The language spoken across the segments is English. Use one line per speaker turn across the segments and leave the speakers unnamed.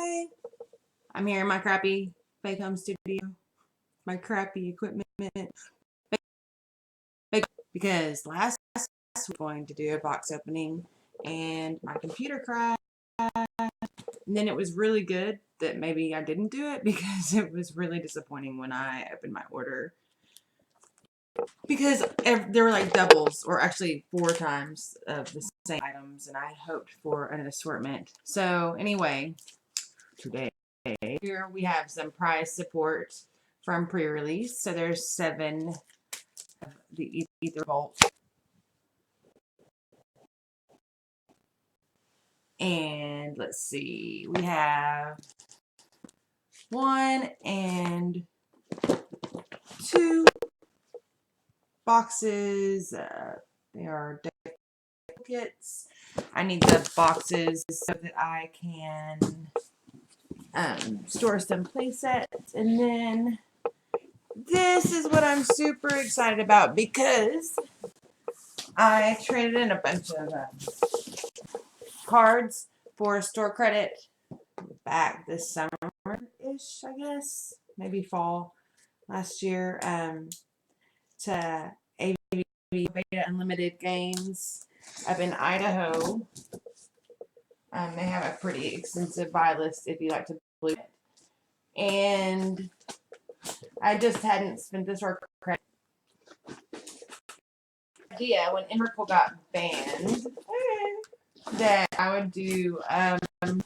Hi. I'm here in my crappy fake home studio. My crappy equipment. Because last week we were going to do a box opening and my computer crashed. And then it was really good that maybe I didn't do it because it was really disappointing when I opened my order. Because there were like doubles, or actually 4 times of the same items, and I had hoped for an assortment. So anyway, today here we have some prize support from pre-release. So there's 7 of the Aether Revolt. And let's see, we have 1 and 2 boxes. They are Toolkits. I need the boxes so that I can store some playsets. And then this is what I'm super excited about because I traded in a bunch of cards for store credit back this summer-ish, I guess, maybe fall last year, to ABB Beta Unlimited Games up in Idaho. They have a pretty extensive buy list if you like to believe it. And I just hadn't spent the store credit. Idea when Emrakul got banned that I would do kind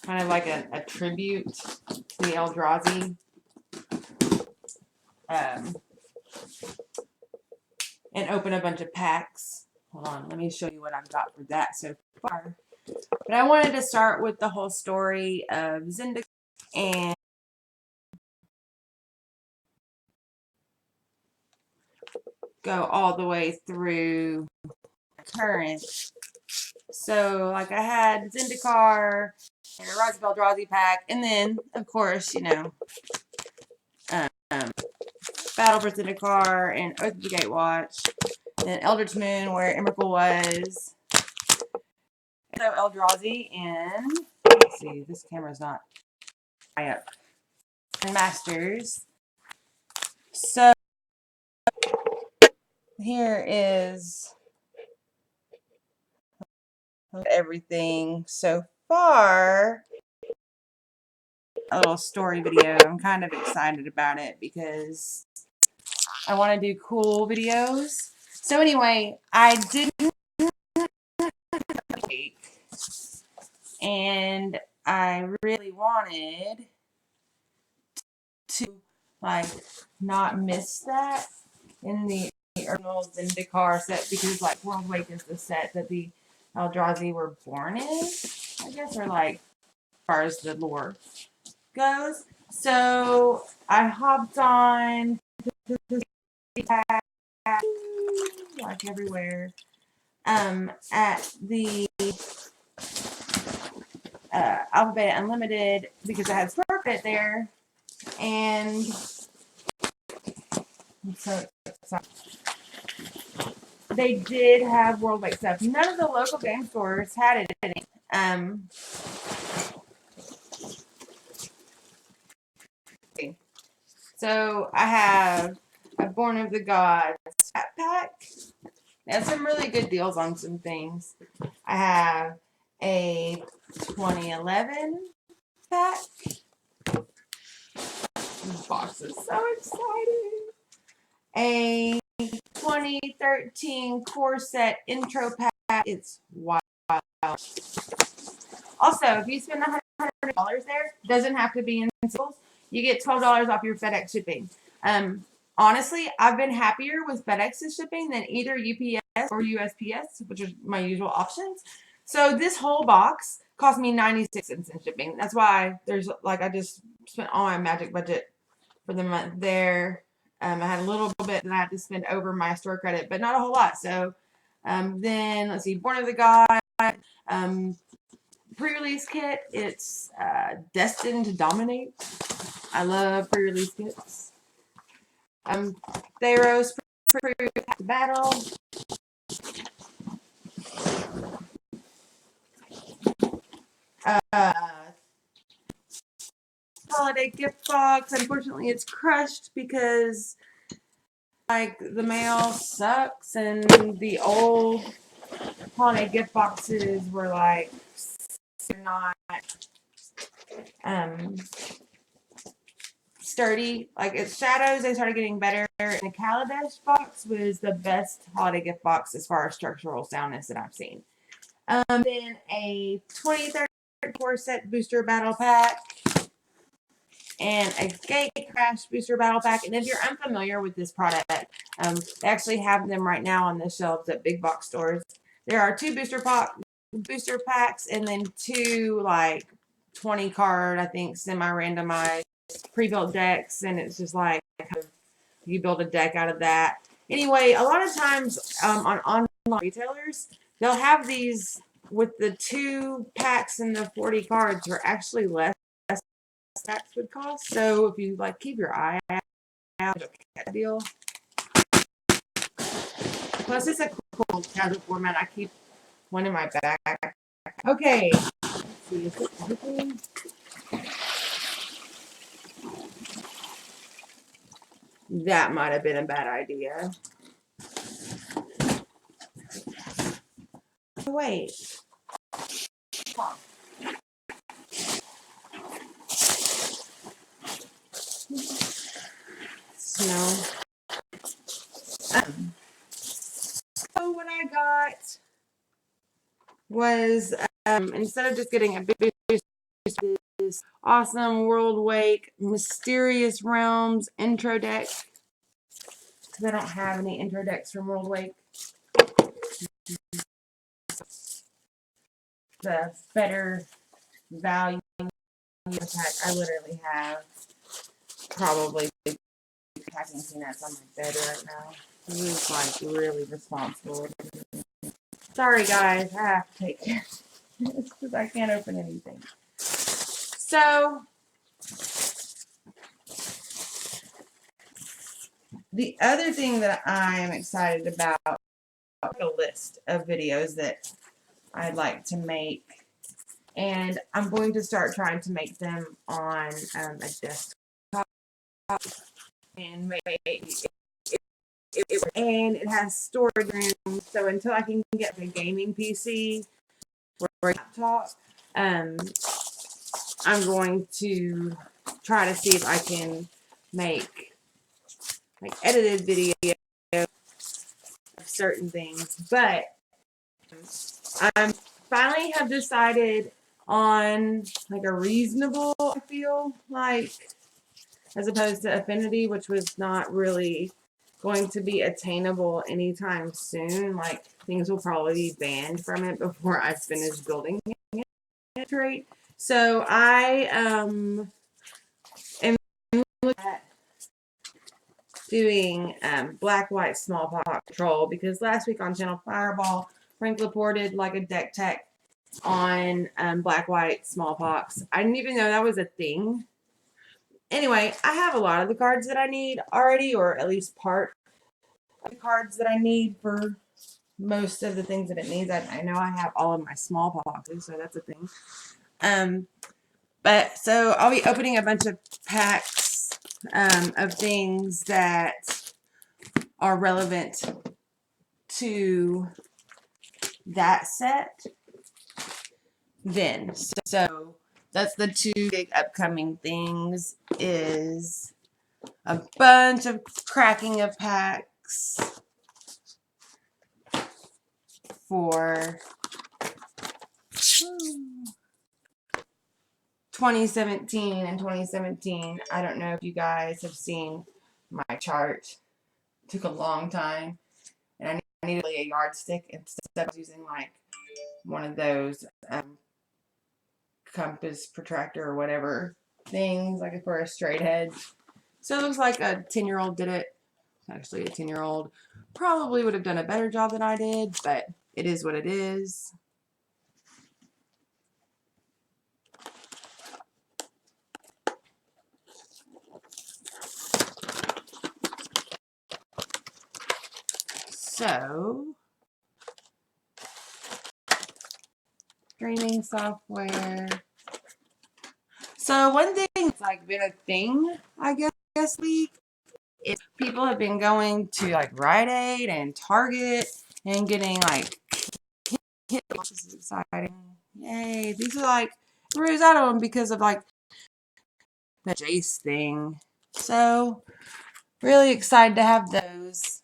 of like a tribute to the Eldrazi, and open a bunch of packs. Hold on, let me show you what I've got for that so far. But I wanted to start with the whole story of Zendikar and go all the way through current. So, like, I had Zendikar and a Rise of Eldrazi pack, and then, of course, you know, Battle for Zendikar and Oath of the Gatewatch, and Eldritch Moon, where Emrakul was. So, Eldrazi, and let's see, this camera's not high up. And Masters. So, here is everything so far. A little story video. I'm kind of excited about it because I want to do cool videos. So anyway, I didn't break, and I really wanted to like not miss that in the original Zendikar set, because like World Wake is the set that the Eldrazi were born in, I guess, or like as far as the lore goes. So I hopped on like everywhere at the Alphabet Unlimited because I had store credit there, and so they did have World Wake stuff. None of the local game stores had it. So I have a Born of the Gods pack. They have some really good deals on some things. I have a 2011 pack. This box is so exciting. A 2013 core set intro pack. It's wild. Also, if you spend $100 there, it doesn't have to be in singles. You get $12 off your FedEx shipping. Honestly, I've been happier with FedEx's shipping than either UPS or USPS, which are my usual options. So this whole box cost me 96 cents in shipping. That's why there's like I just spent all my magic budget for the month there. I had a little bit that I had to spend over my store credit, but not a whole lot. So then let's see, Born of the God, pre-release kit. It's Destined to Dominate. I love pre-release kits. Theros Battle. holiday gift box. Unfortunately, it's crushed because like the mail sucks, and the old holiday gift boxes were like not um sturdy. Like its shadows, they started getting better. And the Calabash box was the best holiday gift box as far as structural soundness that I've seen. Then a 2034 set booster battle pack and a Gate Crash booster battle pack. And if you're unfamiliar with this product, they actually have them right now on the shelves at big box stores. There are two booster packs and then two like 20 card, I think, semi-randomized pre-built decks, and it's just like you build a deck out of that. Anyway, a lot of times on online retailers, they'll have these with the 2 packs and the 40 cards are actually less packs would cost. So if you like keep your eye out, that deal. Plus, it's a cool casual format. I keep one in my bag. Okay. Let's see. Is it everything? That might have been a bad idea. Wait. Snow. So what I got was instead of just getting a big this awesome World Wake Mysterious Realms intro deck, because I don't have any intro decks from World Wake. The better value pack. I literally have probably packing peanuts on my bed right now. This is like really responsible. Sorry guys, I have to take care of this because I can't open anything. So the other thing that I am excited about, a list of videos that I'd like to make, and I'm going to start trying to make them on a desktop, and and it has storage room. So until I can get the gaming PC or laptop, I'm going to try to see if I can make like edited video of certain things. But I finally have decided on like a reasonable, I feel like, as opposed to Affinity, which was not really going to be attainable anytime soon. Like things will probably be banned from it before I finish building it. Right? So I am looking at doing black white smallpox control, because last week on Channel Fireball, Frank reported like a deck tech on black white smallpox. I didn't even know that was a thing. Anyway, I have a lot of the cards that I need already, or at least part of the cards that I need for most of the things that it needs. I know I have all of my smallpoxes, so that's a thing. But so I'll be opening a bunch of packs of things that are relevant to that set. Then, so that's the two big upcoming things, is a bunch of cracking of packs for 2017 and 2017. I don't know if you guys have seen my chart. It took a long time, and I needed a yardstick instead of using like one of those compass protractor or whatever things, like for a straight edge. So it looks like a 10-year-old did it. Actually, a 10-year-old probably would have done a better job than I did, but it is what it is. So, streaming software. So one thing that's like been a thing, I guess, week is people have been going to like Rite Aid and Target and getting like kit. This is exciting. Yay. These are like everybody's out of them because of like the Jace thing. So really excited to have those.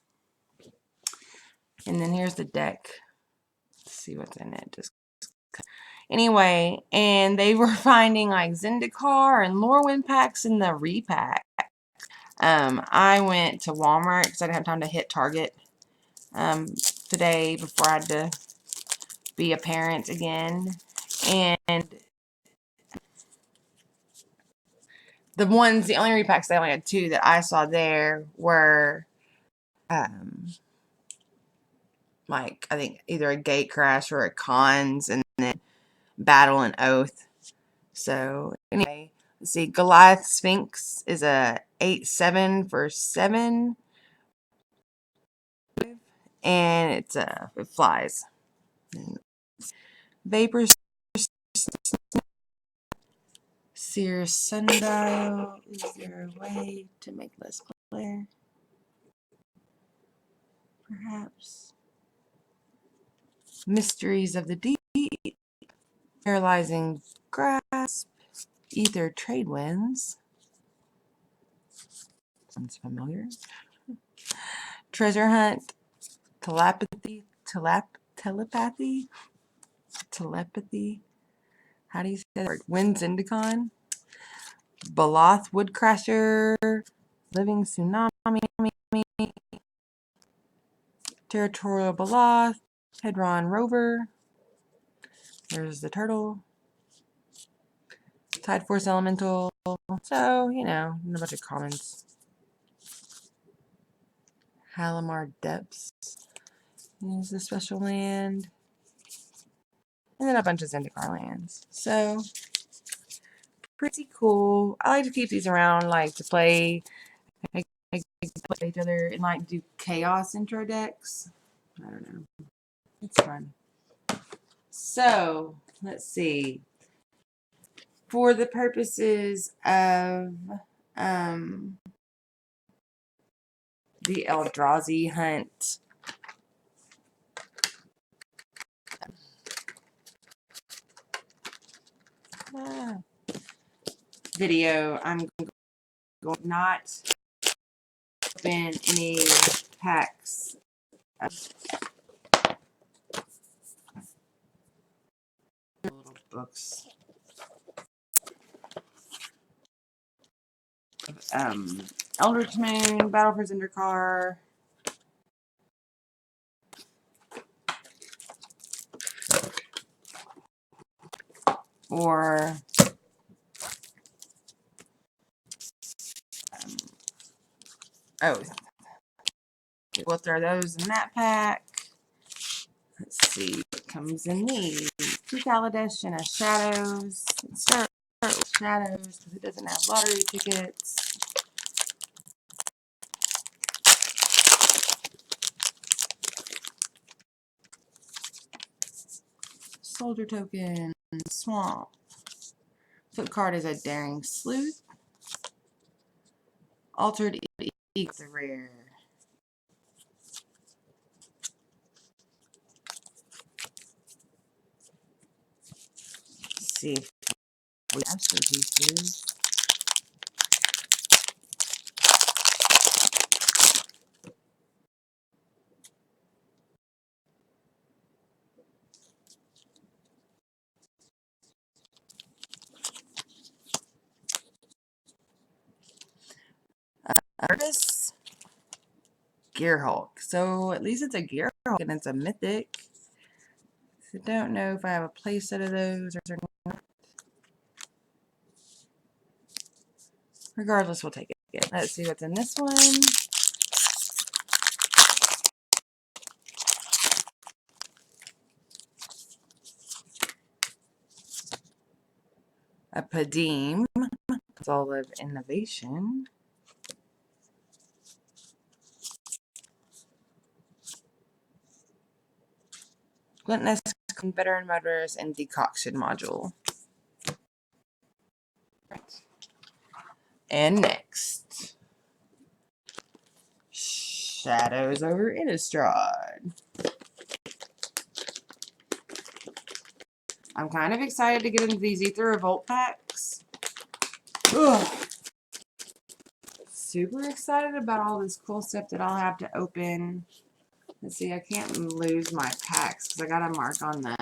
And then here's the deck. Let's see what's in it. Just anyway, and they were finding like Zendikar and Lorwyn packs in the repack. I went to Walmart because I didn't have time to hit Target today before I had to be a parent again. And the only repacks they only had 2 that I saw there were like I think either a Gate Crash or a Cons, and then Battle and Oath. So anyway, let's see. Goliath Sphinx is a 8/7 for 7, and it flies. Vapor Seer Sundial. Is there a way to make less glare? Perhaps. Mysteries of the Deep. Paralyzing Grasp. Ether Trade Winds. Sounds familiar. Treasure Hunt. Telepathy. Telepathy. How do you say that word? Winds Indicon. Baloth Woodcrasher. Living Tsunami. Territorial Baloth. Hedron Rover. There's the turtle. Tide Force Elemental. So, you know, a bunch of commons. Halimar Depths is the special land. And then a bunch of Zendikar lands. So, pretty cool. I like to keep these around, like to play. I play each other and like do chaos intro decks. I don't know. It's fun. So, let's see. For the purposes of the Eldrazi hunt, video, I'm going to not open any packs of little books. Eldritch Moon, Battle for Zendikar, or Oath. We'll throw those in that pack. Let's see what comes in these. 2 Kaladesh and a Shadows. Let's start with Shadows because it doesn't have lottery tickets. Soldier Token, Swamp. Flip card is a Daring Sleuth. Altered Eagle, the rare. Let's see if we have some pieces. Artis Gearhulk. So at least it's a Gearhulk and it's a mythic. I don't know if I have a playset of those or not. Regardless, we'll take it. Let's see what's in this one. A Padim. All of Innovation. Glintness, Veteran Murderers, and Decoction Module. And next, Shadows over Innistrad. I'm kind of excited to get into these Aether Revolt packs. Ugh. Super excited about all this cool stuff that I'll have to open. Let's see, I can't lose my packs because I got to mark on the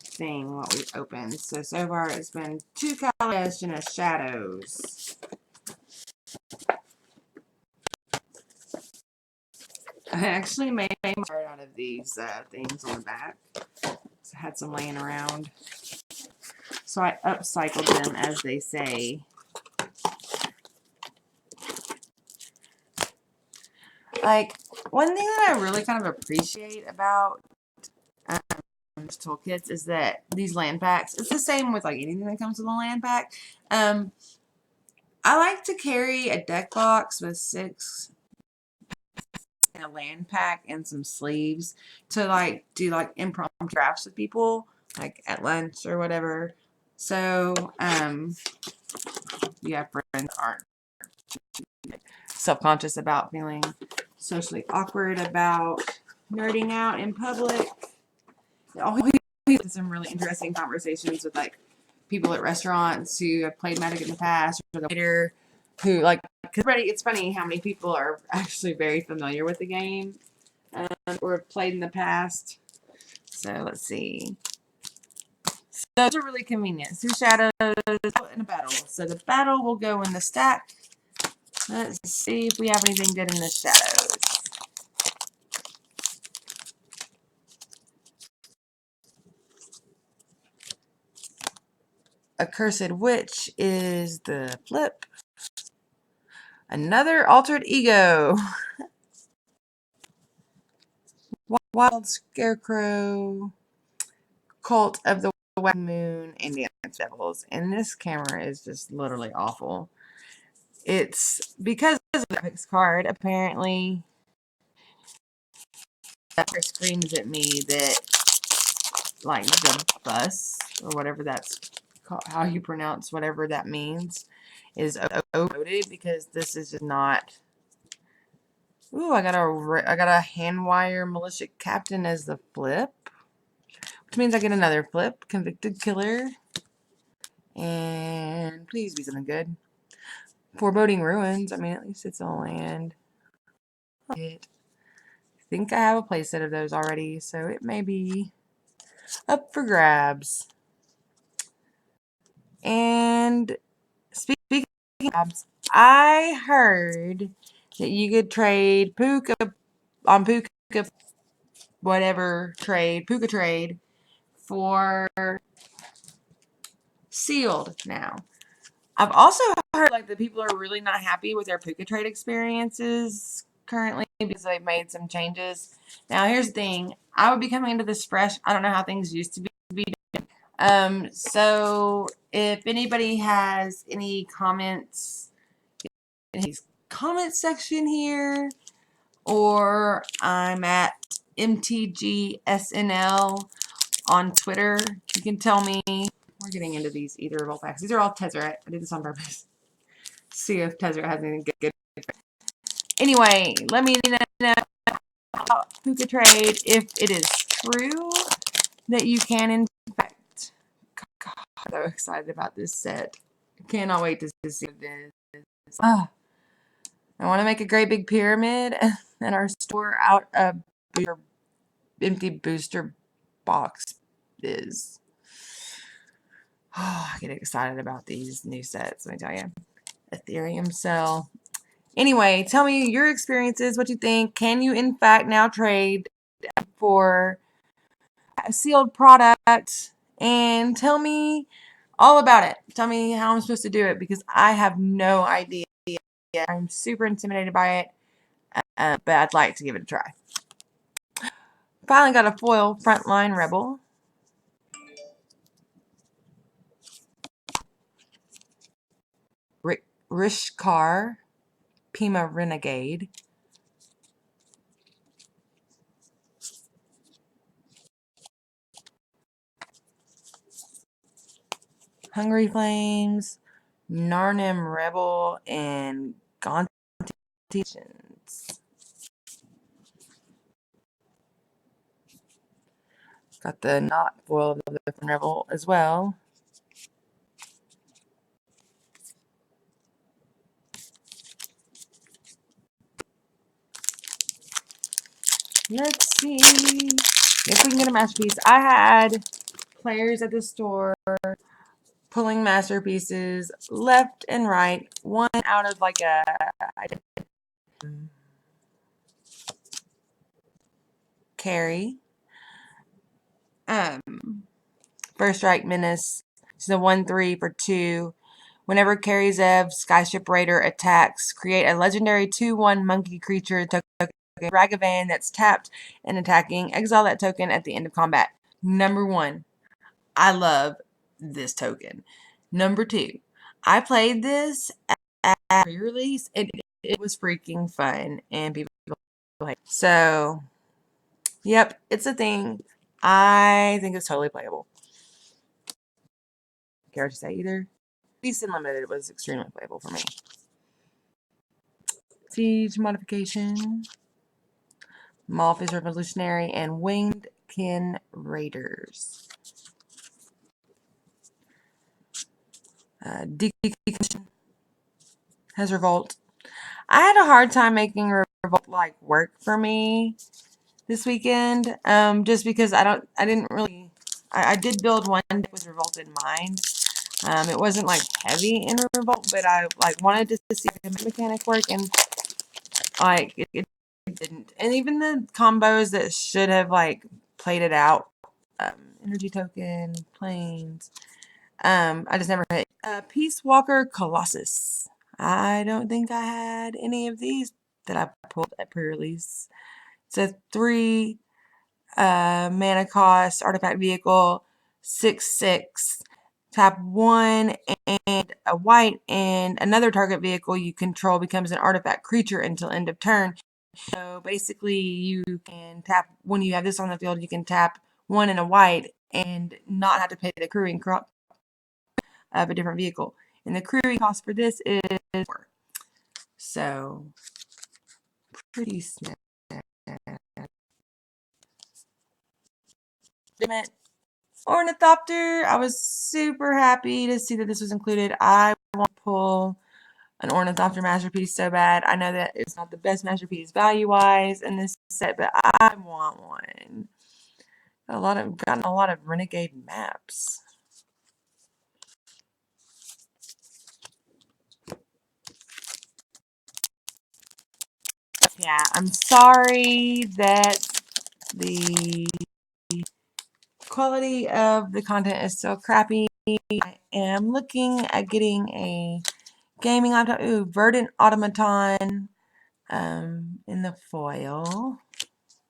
thing what we opened. So far it's been 2 Kaladesh and a Shadows. I actually made my art out of these things on the back. So I had some laying around. So I upcycled them, as they say. Like, one thing that I really kind of appreciate about Toolkits is that these land packs, it's the same with like anything that comes with a land pack. I like to carry a deck box with 6 and a land pack and some sleeves to like do like impromptu drafts with people like at lunch or whatever. So you have friends that aren't self-conscious about feeling socially awkward about nerding out in public. Always some really interesting conversations with like people at restaurants who have played Magic in the past, or the waiter who like, because it's funny how many people are actually very familiar with the game or have played in the past. So let's see. So those are really convenient. 2 Shadows and a battle. So the battle will go in the stack. Let's see if we have anything good in the Shadows. Accursed Witch is the flip. Another Altered Ego. Wild Scarecrow. Cult of the White Moon, and Dance Devils. And this camera is just literally awful. It's because of the card, apparently. That screams at me that, like, the bus, or whatever that's called, how you pronounce whatever that means, is overloaded because this is just not. Ooh, I got a Handwire Militia Captain as the flip, which means I get another flip. Convicted Killer. And please be something good. Foreboding Ruins. I mean, at least it's a land. I think I have a playset of those already, so it may be up for grabs. And speaking of grabs, I heard that you could trade Puka on Puka, whatever trade, Puka trade for sealed now. I've also heard like that people are really not happy with their Puka trade experiences currently because they've made some changes. Now, here's the thing. I would be coming into this fresh. I don't know how things used to be. So if anybody has any comments in the comment section here, or I'm at MTGSNL on Twitter, you can tell me. We're getting into these Aether Revolt packs. These are all Tezzeret. I did this on purpose. See if Tezzeret has anything good. Anyway, let me know about Puka Trade if it is true that you can in fact. God, I'm so excited about this set. Cannot wait to see this. I want to make a great big pyramid and our store out a empty booster box is. Oh, I get excited about these new sets, let me tell you. Ethereum Cell. Anyway, tell me your experiences, what you think. Can you, in fact, now trade for a sealed product? And tell me all about it. Tell me how I'm supposed to do it because I have no idea. I'm super intimidated by it, but I'd like to give it a try. Finally got a foil Frontline Rebel. Rishkar, Pima Renegade. Hungry Flames, Narnim Rebel, and Gontitions. Got the not foil of the Rebel as well. Let's see if we can get a masterpiece. I had players at the store pulling masterpieces left and right. One out of like a carry. First Strike Menace. It's a 1/3 for 2. Whenever Carrie Zev, Skyship Raider attacks, create a legendary 2/1 monkey creature token Ragavan that's tapped and attacking. Exile that token at the end of combat. Number 1, I love this token. Number 2, I played this at pre-release. It was freaking fun, and people like so. Yep, it's a thing. I think it's totally playable. Care to say either? Beast Unlimited was extremely playable for me. Siege Modification, Moth is Revolutionary, and Winged Kin Raiders. Deconstruction has Revolt. I had a hard time making Revolt like work for me this weekend, just because I didn't really. I did build one deck with Revolt in mind. It wasn't like heavy in Revolt, but I like wanted to see if the mechanic work, and like it didn't. And even the combos that should have like played it out, energy token, planes, I just never hit. Peace Walker Colossus. I don't think I had any of these that I pulled at pre-release. It's a 3 mana cost artifact vehicle, 6/6. Tap 1 and a white, and another target vehicle you control becomes an artifact creature until end of turn. So basically, you can tap, when you have this on the field, you can tap 1 and a white and not have to pay the crewing cost of a different vehicle. And the crewing cost for this is 4. So, pretty snap. Ornithopter. I was super happy to see that this was included. I want to pull an Ornithopter masterpiece so bad. I know that it's not the best masterpiece value-wise in this set, but I want one. Gotten a lot of Renegade maps. Yeah, I'm sorry that the quality of the content is so crappy. I am looking at getting a gaming laptop. Ooh, Verdant Automaton in the foil.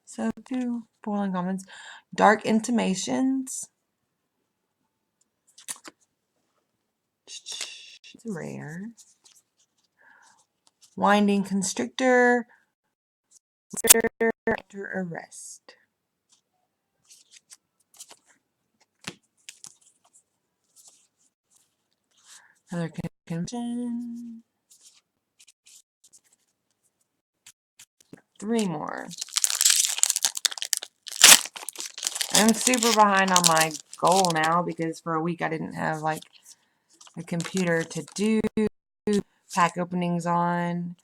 So 2 foil uncommons. Dark Intimations. It's rare. Winding Constrictor. Under Arrest. Another convention. 3 more. I'm super behind on my goal now because for a week I didn't have like a computer to do pack openings on.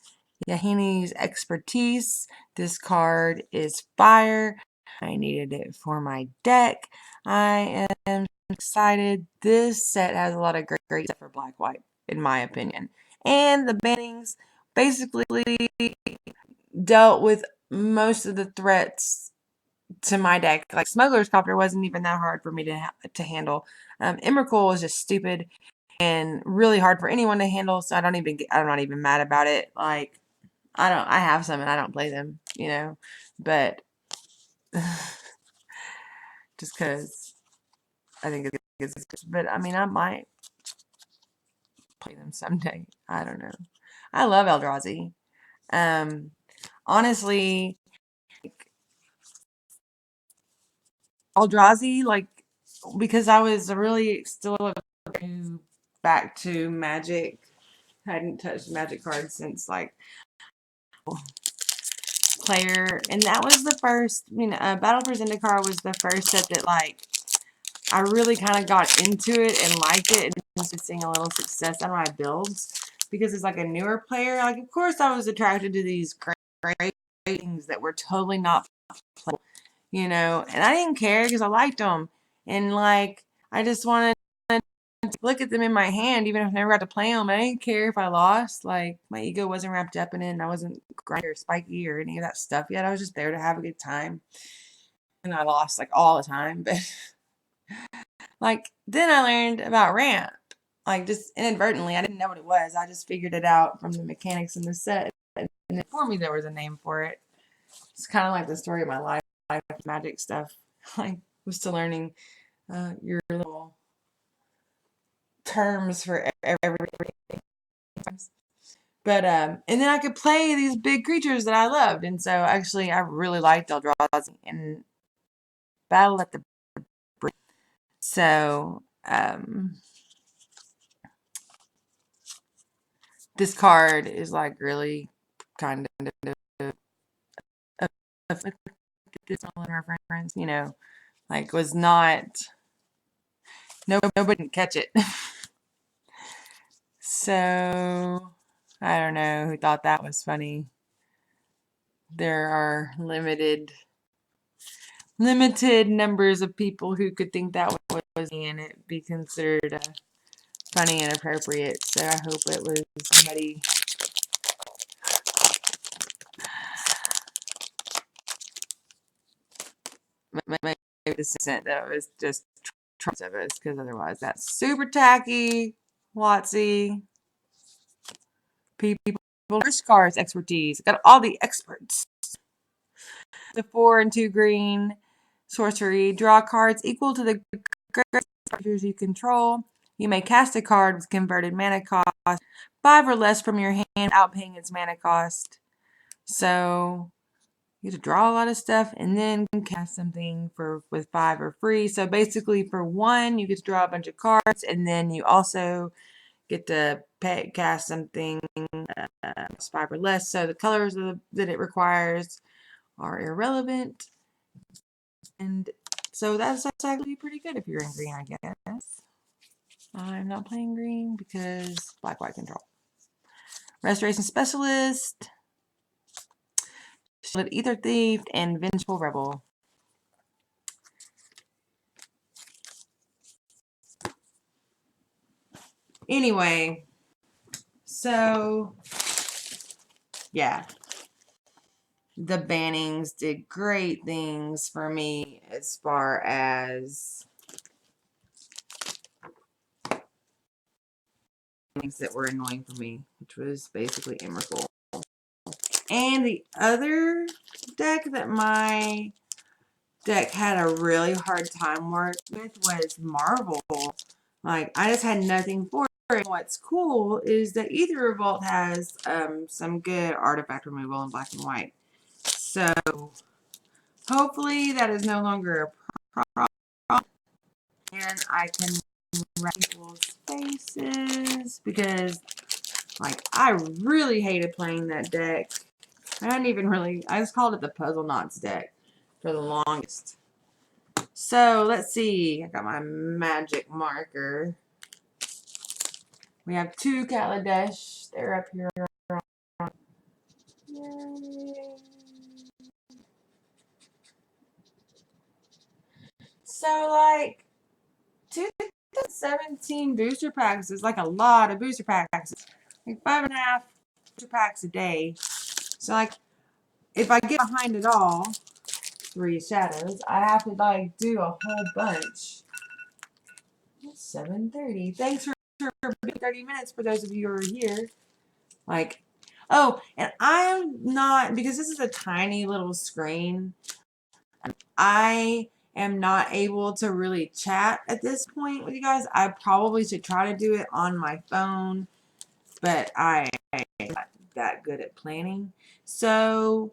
Yahini's Expertise. This card is fire. I needed it for my deck. I am excited. This set has a lot of great stuff for black white, in my opinion. And the bannings basically dealt with most of the threats to my deck. Like Smuggler's Copter wasn't even that hard for me to handle. Emrakul was just stupid and really hard for anyone to handle, so I'm not even mad about it. Like I have some and I don't play them, you know, but just because I think it's, but I mean, I might play them someday. I don't know. I love Eldrazi. Honestly, Eldrazi, like, because I was really still a new back to Magic. Hadn't touched Magic cards since like Player, and that was the first. Battle for Zendikar was the first set that like I really kind of got into it and liked it, and was seeing a little success on my builds because it's like a newer player. Like, of course, I was attracted to these great things that were totally not playable, and I didn't care because I liked them, and like I just wanted to look at them in my hand, even if I never got to play them. I didn't care if I lost. Like, my ego wasn't wrapped up in it, and I wasn't grindy or spiky or any of that stuff yet. I was just there to have a good time, and I lost like all the time, but. Like, then I learned about ramp. Like, just inadvertently. I didn't know what it was. I just figured it out from the mechanics in the set. And for me, there was a name for it. It's kind of like the story of my life, Magic stuff. Like, we're still learning your little terms for everything. But, and then I could play these big creatures that I loved. And so, actually, I really liked Eldrazi and Battle at the Bridge. So, this card is like really kind of this reference, like was not nobody can catch it. So I don't know who thought that was funny. There are limited numbers of people who could think that was and it be considered funny and appropriate. So I hope it was somebody. Maybe the scent that was just trust of us, because otherwise that's super tacky. Watsy. People. First cards expertise. Got all the experts. The 4 and 2 green sorcery. Draw cards equal to the creatures you control. You may cast a card with converted mana cost 5 or less from your hand without paying its mana cost. So you have to draw a lot of stuff and then cast something with 5 or free. So basically for 1, you get to draw a bunch of cards, and then you also get to cast something 5 or less. So the colors that it requires are irrelevant. And so that's actually pretty good if you're in green, I guess. I'm not playing green because black-white control. Restoration Specialist. Aether Thief and Vengeful Rebel. Anyway, so yeah, the bannings did great things for me as far as things that were annoying for me, which was basically Emrakul. And the other deck that my deck had a really hard time with was Marvel. Like, I just had nothing for it. What's cool is that Aether Revolt has some good artifact removal in black and white. So, hopefully that is no longer a problem. And I can write people's faces because, like, I really hated playing that deck. I just called it the Puzzle Knots deck for the longest. So, let's see. I got my magic marker. We have 2 Kaladesh. They're up here. Yay. So, like, 2017 booster packs is like a lot of booster packs. Like 5.5 booster packs a day. So, like, if I get behind it all, 3 shadows, I have to, like, do a whole bunch. It's 7:30. Thanks for 30 minutes for those of you who are here. Like, oh, and I'm not, because this is a tiny little screen, I am not able to really chat at this point with you guys. I probably should try to do it on my phone, but I'm not that good at planning. So,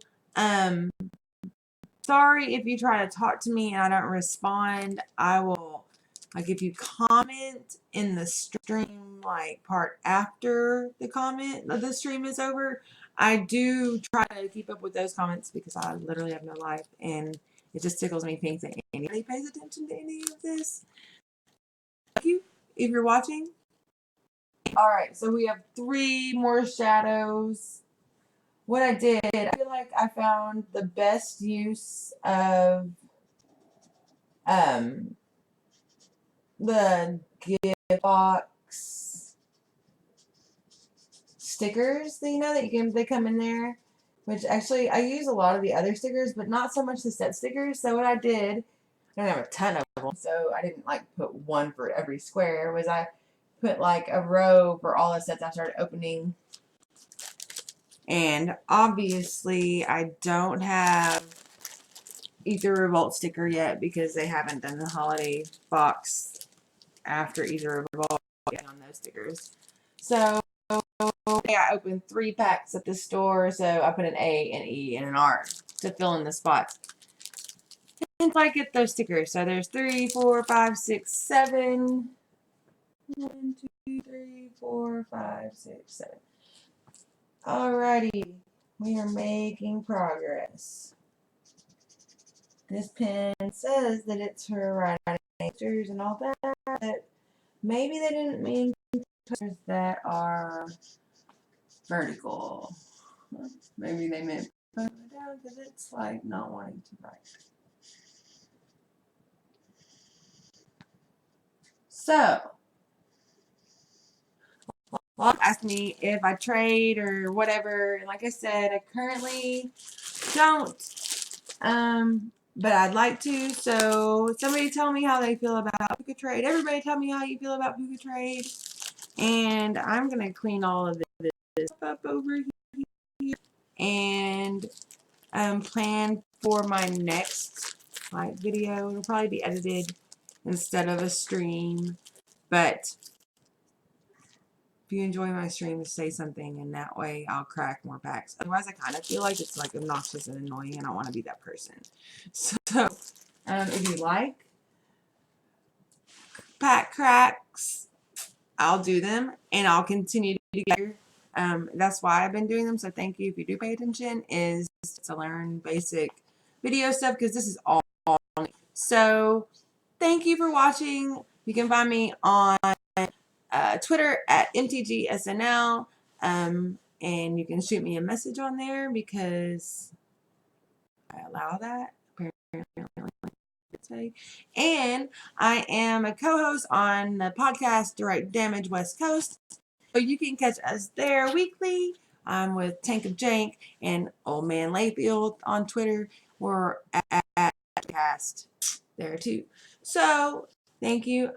sorry if you try to talk to me and I don't respond. I will like if you comment in the stream, like part after the stream is over, I do try to keep up with those comments because I literally have no life, and it just tickles me pink that anybody pays attention to any of this. Thank you if you're watching. All right, so we have 3 more shadows. What I did, I feel like I found the best use of the gift box stickers that that you can, they come in there, which actually I use a lot of the other stickers, but not so much the set stickers. So what I did, I don't have a ton of them, so I didn't like put one for every square, was I put like a row for all the sets I started opening. And obviously I don't have Aether Revolt sticker yet because they haven't done the holiday box after Aether Revolt on those stickers. So I opened 3 packs at the store, so I put an A, an E, and an R to fill in the spots. And I get those stickers. So there's 3, 4, 5, 6, 7. 1, 2, 3, 4, 5, 6, 7. Alrighty, we are making progress. This pen says that it's her writing answers and all that, but maybe they didn't mean pictures that are vertical. Maybe they meant put it down because it's like not wanting to write. So, ask me if I trade or whatever. And like I said, I currently don't. But I'd like to. So somebody tell me how they feel about Puka Trade. Everybody tell me how you feel about Puka Trade. And I'm going to clean all of this up over here. And plan for my next video. It'll probably be edited instead of a stream. But if you enjoy my streams, say something, and that way I'll crack more packs. Otherwise, I kind of feel like it's like obnoxious and annoying, and I don't want to be that person. So, if you like pack cracks, I'll do them, and I'll continue to get. That's why I've been doing them. So thank you if you do pay attention. Is to learn basic video stuff because this is all. So thank you for watching. You can find me on Twitter at MTGSNL, and you can shoot me a message on there because I allow that. And I am a co-host on the podcast Direct Damage West Coast, so you can catch us there weekly. I'm with Tank of Jank and Old Man Layfield on Twitter. We're at podcast there too. So thank you. I'm